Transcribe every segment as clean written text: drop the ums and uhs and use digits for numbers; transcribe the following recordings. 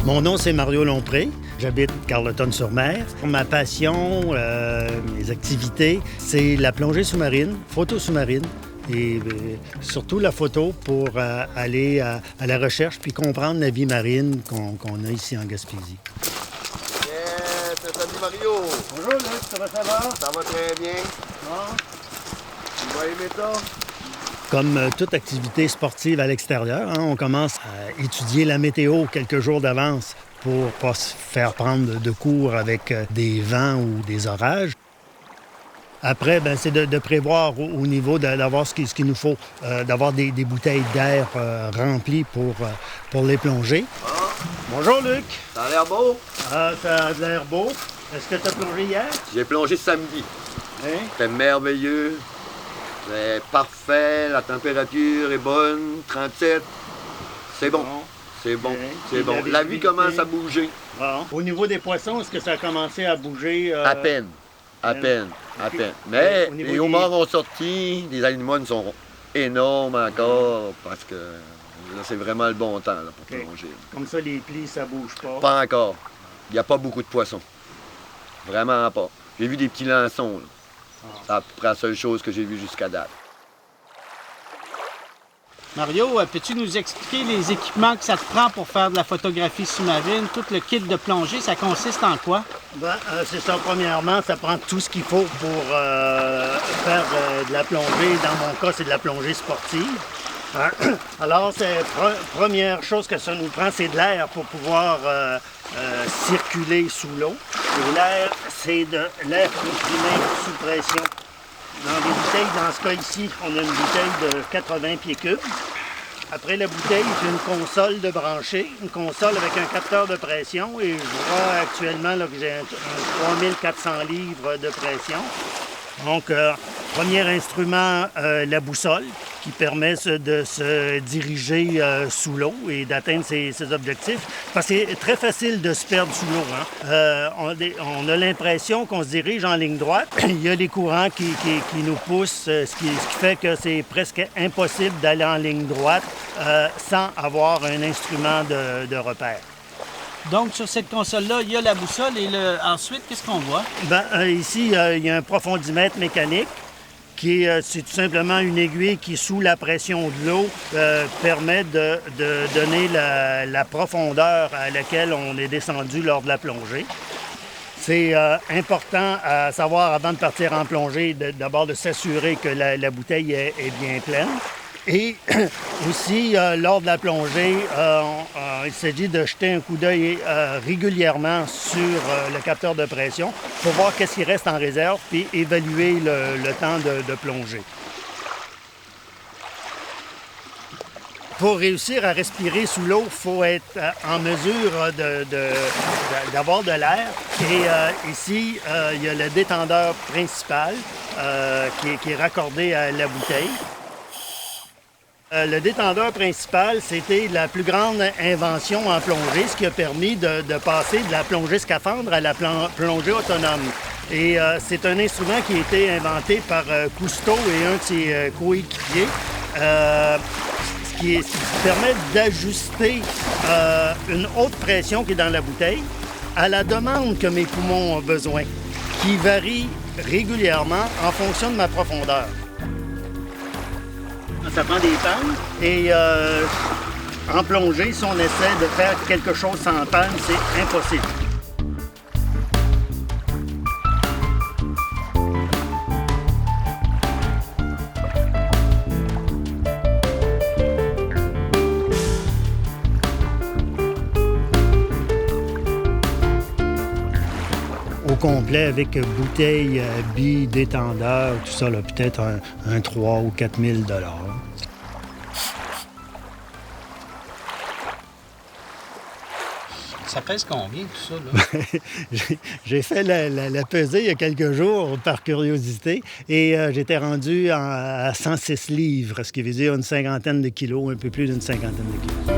Mon nom, c'est Mario Lompré. J'habite Carleton-sur-Mer. Ma passion, mes activités, c'est la plongée sous-marine, photo sous-marine et surtout la photo pour aller à la recherche puis comprendre la vie marine qu'on a ici en Gaspésie. Yes, salut Mario! Bonjour Luc, ça va? Ça va très bien. Bon. Tu vas aimer ça? Comme toute activité sportive à l'extérieur, on commence à étudier la météo quelques jours d'avance pour ne pas se faire prendre de cours avec des vents ou des orages. Après, c'est de prévoir au niveau d'avoir ce qu'il nous faut, d'avoir des bouteilles d'air remplies pour les plonger. Ah, Bonjour Luc! ça a l'air beau? Ah, ça a l'air beau. Est-ce que tu as plongé hier? J'ai plongé samedi. Hein? C'était merveilleux. C'est parfait, la température est bonne, 37. C'est bon. C'est bon, c'est bon. La vie commence à bouger. Bon. Au niveau des poissons, est-ce que ça a commencé à bouger? À peine. Mais les homards ont sorti, les anémones sont énormes encore parce que là, c'est vraiment le bon temps là, pour plonger. Comme ça, les plis, ça bouge pas? Pas encore. Il n'y a pas beaucoup de poissons. Vraiment pas. J'ai vu des petits lançons. Là. C'est à peu près la seule chose que j'ai vue jusqu'à date. Mario, peux-tu nous expliquer les équipements que ça te prend pour faire de la photographie sous-marine? Tout le kit de plongée, ça consiste en quoi? C'est ça. Premièrement, ça prend tout ce qu'il faut pour faire de la plongée. Dans mon cas, c'est de la plongée sportive. Alors, première chose que ça nous prend, c'est de l'air pour pouvoir circuler sous l'eau. Et l'air, c'est de l'air comprimé sous pression. Dans les bouteilles, dans ce cas ici, on a une bouteille de 80 pieds cubes. Après la bouteille, j'ai une console de brancher, une console avec un capteur de pression. Et je vois actuellement là, que j'ai un 3400 livres de pression. Donc, premier instrument, la boussole, qui permet de se diriger sous l'eau et d'atteindre ses objectifs. Parce que c'est très facile de se perdre sous l'eau. Hein? On a l'impression qu'on se dirige en ligne droite. Il y a les courants qui nous poussent, ce qui fait que c'est presque impossible d'aller en ligne droite sans avoir un instrument de repère. Donc, sur cette console-là, il y a la boussole et ensuite, qu'est-ce qu'on voit? Ici, il y a un profondimètre mécanique c'est tout simplement une aiguille qui, sous la pression de l'eau, permet de donner la profondeur à laquelle on est descendu lors de la plongée. C'est important à savoir, avant de partir en plongée, d'abord de s'assurer que la bouteille est bien pleine. Et aussi, lors de la plongée, il s'agit de jeter un coup d'œil régulièrement sur le capteur de pression pour voir qu'est-ce qui reste en réserve puis évaluer le temps de plongée. Pour réussir à respirer sous l'eau, il faut être en mesure d'avoir de l'air. Et ici, il y a le détendeur principal qui est raccordé à la bouteille. Le détendeur principal, c'était la plus grande invention en plongée, ce qui a permis de passer de la plongée scaphandre à la plongée autonome. Et c'est un instrument qui a été inventé par Cousteau et un de ses coéquipiers, ce qui permet d'ajuster une haute pression qui est dans la bouteille à la demande que mes poumons ont besoin, qui varie régulièrement en fonction de ma profondeur. Ça prend des pannes et en plongée, si on essaie de faire quelque chose sans panne, c'est impossible. Au complet, avec bouteille, billes, détendeur, tout ça, peut-être un 3 ou 4 000 $. Ça pèse combien, tout ça, là? J'ai fait la pesée il y a quelques jours par curiosité et j'étais rendu à 106 livres, ce qui veut dire une cinquantaine de kilos, un peu plus d'une cinquantaine de kilos.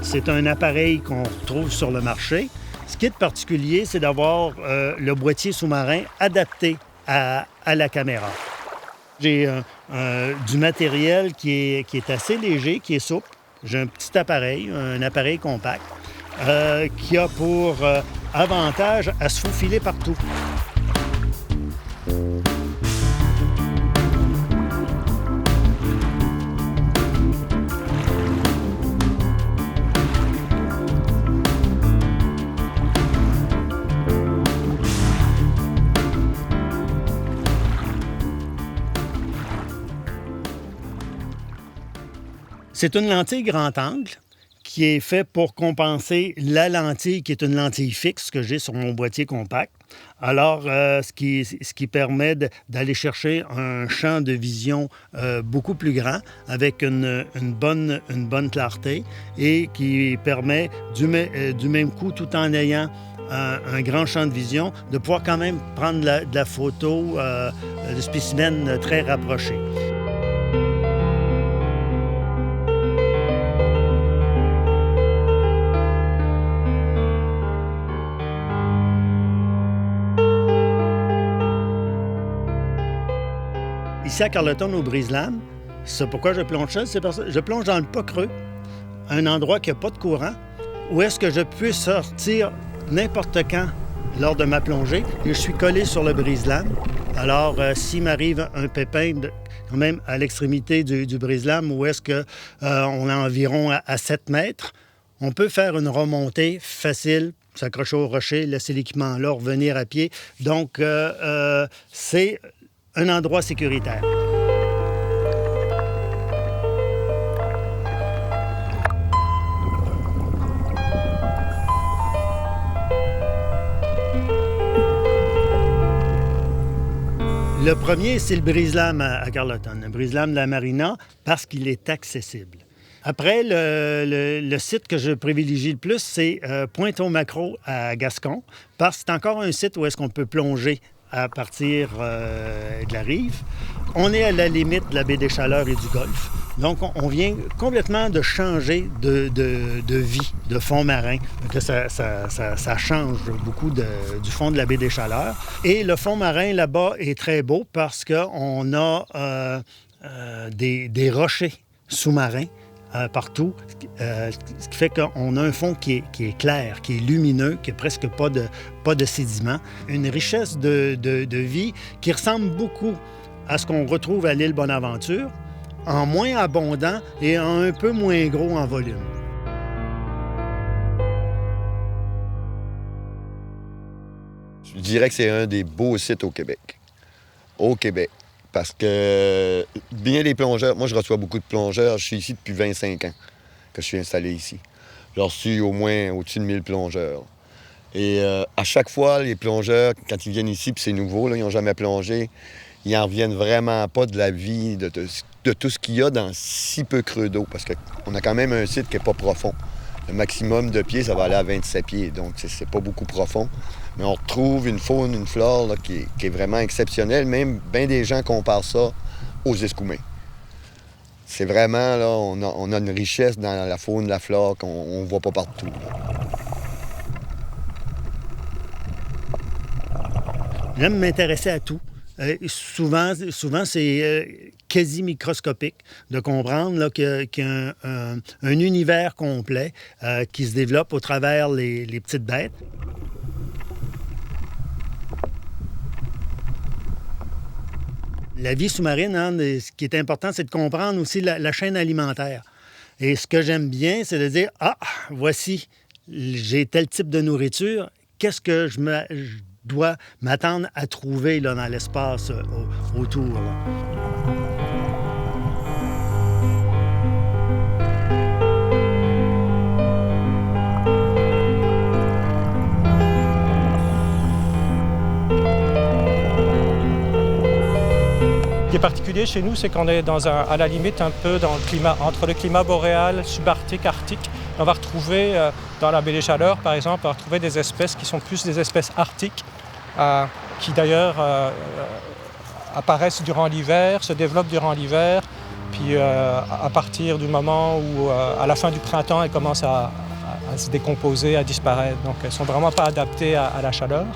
C'est un appareil qu'on retrouve sur le marché. Ce qui est particulier, c'est d'avoir le boîtier sous-marin adapté à la caméra. J'ai du matériel qui est assez léger, qui est souple. J'ai un petit appareil, un appareil compact, qui a pour avantage à se faufiler partout. C'est une lentille grand angle qui est faite pour compenser la lentille qui est une lentille fixe que j'ai sur mon boîtier compact. Alors, ce qui permet d'aller chercher un champ de vision beaucoup plus grand avec une bonne clarté et qui permet du même coup, tout en ayant un grand champ de vision, de pouvoir quand même prendre de la photo de spécimens très rapprochés. Ici à Carleton, au Brise-Lames, c'est pourquoi je plonge ça, c'est parce que je plonge dans le pas creux, un endroit qui n'a pas de courant, où est-ce que je peux sortir n'importe quand lors de ma plongée. Et je suis collé sur le Brise-Lames. Alors, s'il m'arrive un pépin, quand même à l'extrémité du Brise-Lames, où est-ce qu'on est environ à 7 mètres, on peut faire une remontée facile, s'accrocher au rocher, laisser l'équipement là, revenir à pied. Donc, c'est un endroit sécuritaire. Le premier, c'est le Brise-Lames à Carleton, le Brise-Lames de la Marina, parce qu'il est accessible. Après, le site que je privilégie le plus, c'est Pointe-au-Maquereau à Gascon, parce que c'est encore un site où est-ce qu'on peut plonger à partir de la rive. On est à la limite de la baie des Chaleurs et du Golfe. Donc, on vient complètement de changer de vie, de fond marin. Donc, ça change beaucoup du fond de la baie des Chaleurs. Et le fond marin, là-bas, est très beau parce qu'on a des rochers sous-marins partout, ce qui fait qu'on a un fond qui est clair, qui est lumineux, qui n'a presque pas de sédiments. Une richesse de vie qui ressemble beaucoup à ce qu'on retrouve à l'île Bonaventure, en moins abondant et un peu moins gros en volume. Je dirais que c'est un des beaux sites au Québec. Au Québec. Parce que bien des plongeurs, moi je reçois beaucoup de plongeurs, je suis ici depuis 25 ans que je suis installé ici. J'ai reçu au moins au-dessus de 1000 plongeurs. Et à chaque fois, les plongeurs, quand ils viennent ici, puis c'est nouveau, là, ils n'ont jamais plongé, ils n'en reviennent vraiment pas de la vie, de tout ce qu'il y a dans si peu creux d'eau, parce qu'on a quand même un site qui n'est pas profond. Le maximum de pieds, ça va aller à 27 pieds. Donc, c'est pas beaucoup profond. Mais on retrouve une faune, une flore là, qui est vraiment exceptionnelle. Même bien des gens comparent ça aux Escoumins. C'est vraiment, là, on a une richesse dans la faune, la flore qu'on ne voit pas partout. J'aime m'intéresser à tout. Souvent c'est quasi microscopique de comprendre là, qu'il y a un univers complet qui se développe au travers les petites bêtes. La vie sous-marine, hein, ce qui est important, c'est de comprendre aussi la chaîne alimentaire. Et ce que j'aime bien, c'est de dire, ah, voici, j'ai tel type de nourriture, qu'est-ce que je dois m'attendre à trouver là, dans l'espace autour. Là. Ce qui est particulier chez nous, c'est qu'on est à la limite un peu dans le climat, entre le climat boréal, subarctique, arctique. On va retrouver, dans la baie des Chaleurs, par exemple, on va retrouver des espèces qui sont plus des espèces arctiques, qui d'ailleurs apparaissent durant l'hiver, se développent durant l'hiver, puis à partir du moment où, à la fin du printemps, elles commencent à se décomposer, à disparaître. Donc elles ne sont vraiment pas adaptées à la chaleur.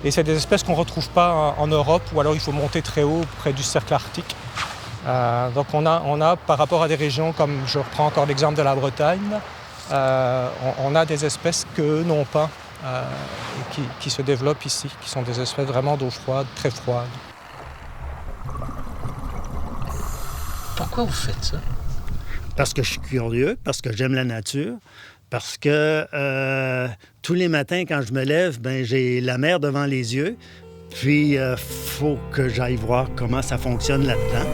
Et c'est des espèces qu'on ne retrouve pas en Europe, ou alors il faut monter très haut près du cercle arctique. Donc on a, par rapport à des régions comme, je reprends encore l'exemple de la Bretagne, on a des espèces qu'eux n'ont pas, et qui se développent ici, qui sont des espèces vraiment d'eau froide, très froide. Pourquoi vous faites ça? Parce que je suis curieux, parce que j'aime la nature, parce que tous les matins, quand je me lève, ben, j'ai la mer devant les yeux. Puis, il faut que j'aille voir comment ça fonctionne là-dedans.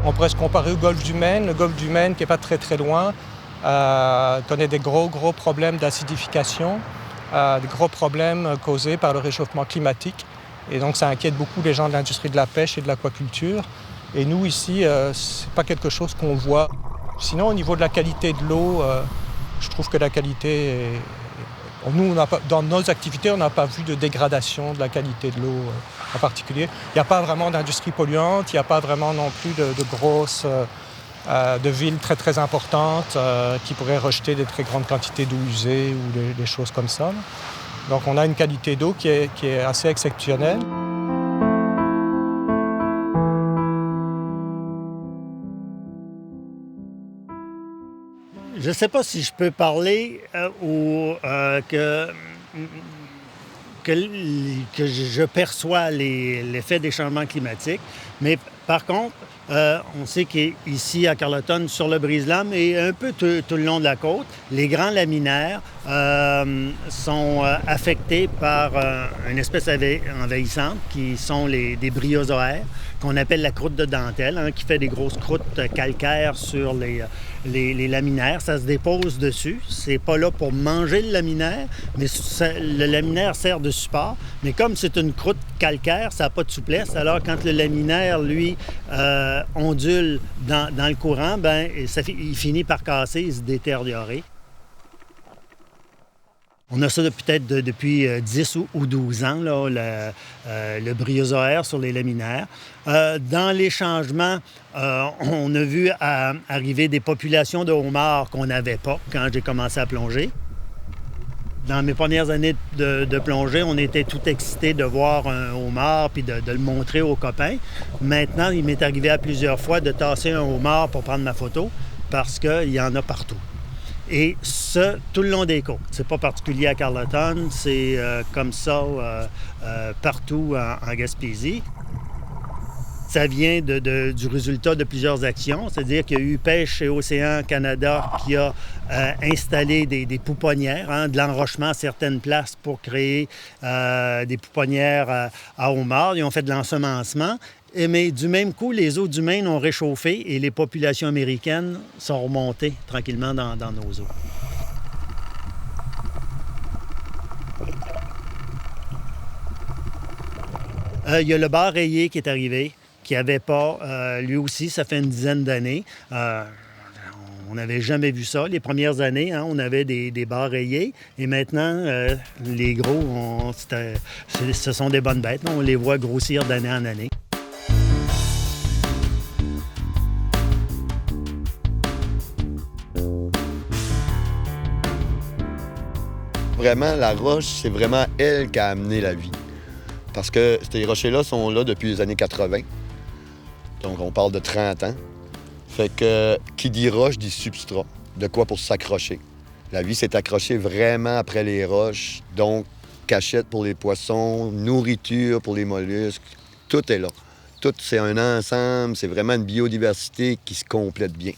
On pourrait se comparer au golfe du Maine. Le golfe du Maine, qui n'est pas très très loin, connaît des gros problèmes d'acidification, des gros problèmes causés par le réchauffement climatique. Et donc ça inquiète beaucoup les gens de l'industrie de la pêche et de l'aquaculture. Et nous ici, ce n'est pas quelque chose qu'on voit. Sinon, au niveau de la qualité de l'eau, je trouve que la qualité est... Nous, dans nos activités, on n'a pas vu de dégradation de la qualité de l'eau en particulier. Il n'y a pas vraiment d'industrie polluante, il n'y a pas vraiment non plus de grosses de villes très très importantes qui pourraient rejeter des très grandes quantités d'eau usée ou des choses comme ça. Donc on a une qualité d'eau qui est assez exceptionnelle. Je ne sais pas si je peux parler que je perçois l'effet des changements climatiques, mais par contre, on sait qu'ici à Carleton, sur le Brise-Lames et un peu tout le long de la côte, les grands laminaires sont affectés par une espèce envahissante qui sont des bryozoaires, qu'on appelle la croûte de dentelle, hein, qui fait des grosses croûtes calcaires sur les laminaires. Ça se dépose dessus. C'est pas là pour manger le laminaire, mais le laminaire sert de support. Mais comme c'est une croûte calcaire, ça n'a pas de souplesse. Alors, quand le laminaire, lui, ondule dans le courant, ben, il finit par casser et se détériorer. On a ça peut-être depuis 10 ou 12 ans, là, le bryozoaire sur les laminaires. Dans les changements, on a vu arriver des populations de homards qu'on n'avait pas quand j'ai commencé à plonger. Dans mes premières années de plongée, on était tout excités de voir un homard puis de le montrer aux copains. Maintenant, il m'est arrivé à plusieurs fois de tasser un homard pour prendre ma photo parce qu'il y en a partout. Et ce, tout le long des côtes. C'est pas particulier à Carleton, c'est comme ça partout en Gaspésie. Ça vient du résultat de plusieurs actions, c'est-à-dire qu'il y a eu Pêche et Océan Canada qui a installé des pouponnières, de l'enrochement à certaines places pour créer des pouponnières à homards. Ils ont fait de l'ensemencement. Mais du même coup, les eaux du Maine ont réchauffé et les populations américaines sont remontées tranquillement dans nos eaux. Il y a le bar rayé qui est arrivé, qui n'avait pas, lui aussi, ça fait une dizaine d'années. On n'avait jamais vu ça. Les premières années, on avait des bars rayés. Et maintenant, les gros, ce sont des bonnes bêtes. On les voit grossir d'année en année. Vraiment, la roche, c'est vraiment elle qui a amené la vie. Parce que ces rochers-là sont là depuis les années 80. Donc, on parle de 30 ans. Fait que, qui dit roche, dit substrat. De quoi pour s'accrocher. La vie s'est accrochée vraiment après les roches. Donc, cachette pour les poissons, nourriture pour les mollusques. Tout est là. Tout, c'est un ensemble. C'est vraiment une biodiversité qui se complète bien.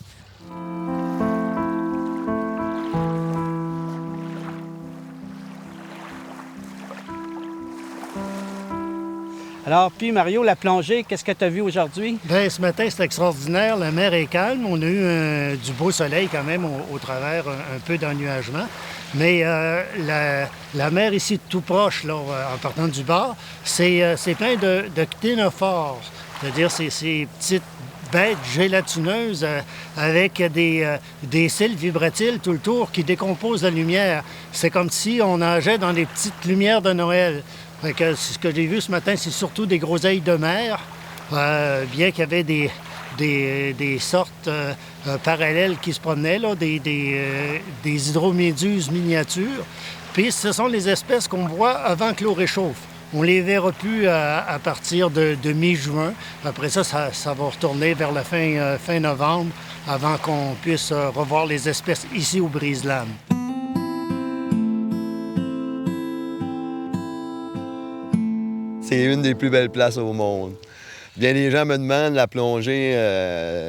Alors, puis Mario, la plongée, qu'est-ce que tu as vu aujourd'hui? Bien, ce matin, c'est extraordinaire. La mer est calme. On a eu du beau soleil quand même au travers, un peu d'ennuagement. Mais la mer ici, tout proche, là, en partant du bar, c'est plein de cténophores. C'est-à-dire ces petites bêtes gélatineuses avec des cils vibratiles tout le tour qui décomposent la lumière. C'est comme si on nageait dans des petites lumières de Noël. Fait que ce que j'ai vu ce matin, c'est surtout des groseilles de mer, bien qu'il y avait des sortes parallèles qui se promenaient, là, des hydroméduses miniatures. Puis ce sont les espèces qu'on voit avant que l'eau réchauffe. On les verra plus à partir de mi-juin. Après ça va retourner vers la fin novembre avant qu'on puisse revoir les espèces ici au Brise-Lames. C'est une des plus belles places au monde. Bien, les gens me demandent, la plongée,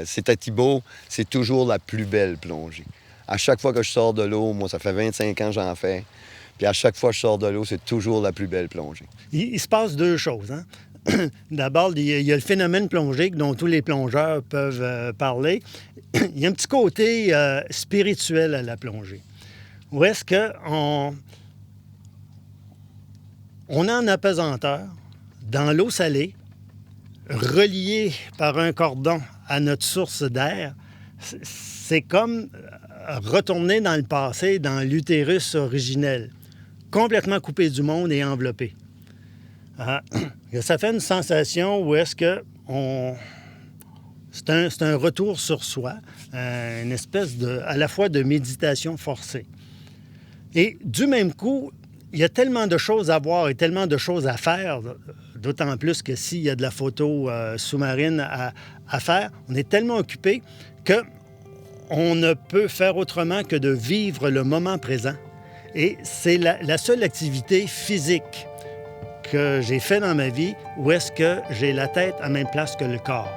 c'est à Thibault, c'est toujours la plus belle plongée. À chaque fois que je sors de l'eau, moi, ça fait 25 ans que j'en fais, puis à chaque fois que je sors de l'eau, c'est toujours la plus belle plongée. Il se passe deux choses. D'abord, il y a le phénomène plongéique dont tous les plongeurs peuvent parler. Il y a un petit côté spirituel à la plongée. Où est-ce qu'on est en apesanteur, dans l'eau salée, relié par un cordon à notre source d'air. C'est comme retourner dans le passé, dans l'utérus originel, complètement coupé du monde et enveloppé. Ça fait une sensation où est-ce que c'est un retour sur soi, une espèce à la fois de méditation forcée. Et du même coup, il y a tellement de choses à voir et tellement de choses à faire, d'autant plus que s'il y a de la photo sous-marine à faire, on est tellement occupé qu'on ne peut faire autrement que de vivre le moment présent. Et c'est la seule activité physique que j'ai fait dans ma vie où est-ce que j'ai la tête à la même place que le corps.